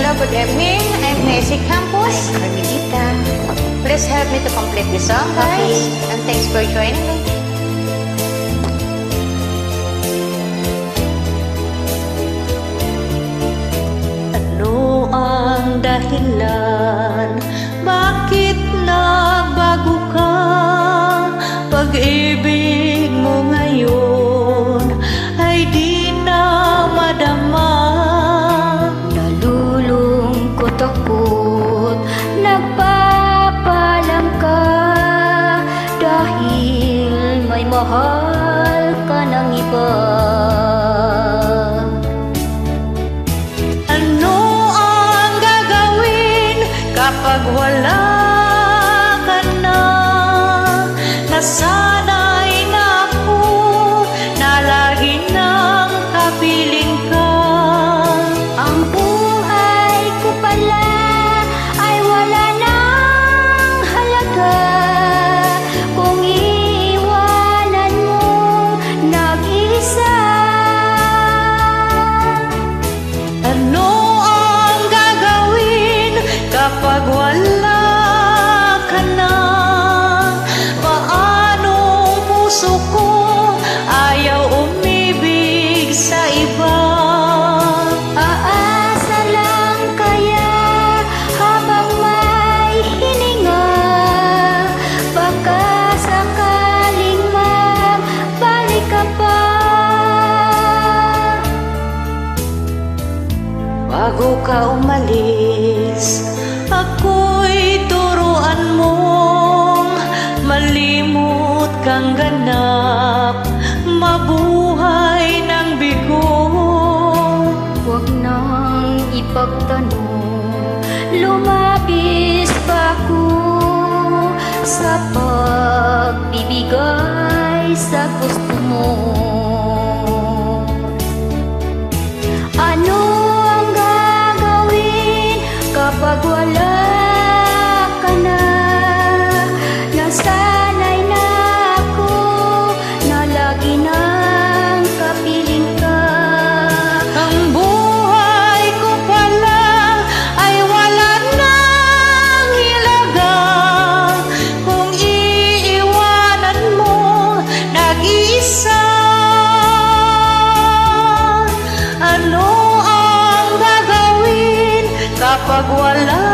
Hello, good evening. I'm Nancy Campos. I'm Carmelita. Please help me to complete the song, guys. And thanks for joining me. Ano ang dahilan? Bakit nagbago ka? Pag-ibig mo ngayon ay di na madama. Nalulungkot ako't nagpapalam ka dahil may mahal ka ng iba. Kapag wala ka na, nasanay na ako na lagi nang kapiling ka. Ang buhay ko pala ay wala nang halaga kung iiwanan mo nag-isa. Ano kapag wala ka na? Paanong puso ko ayaw umibig sa iba? Aasa lang kaya habang may hininga, baka sakaling magbalik ka pa. Bago ka umalis, ako'y turuan mong malimot kang ganap, mabuhay ng bigo. Huwag nang ipagtanong, lumapis pa ako sa pagbibigay sa gusto mo. Ano ang gagawin kapag wala ka na? Nasanay na ako na lagi nang kapiling ka. Ang buhay ko pala ay wala nang hilaga kung iiwanan mo nag-isa. Ano ang gagawin kapag wala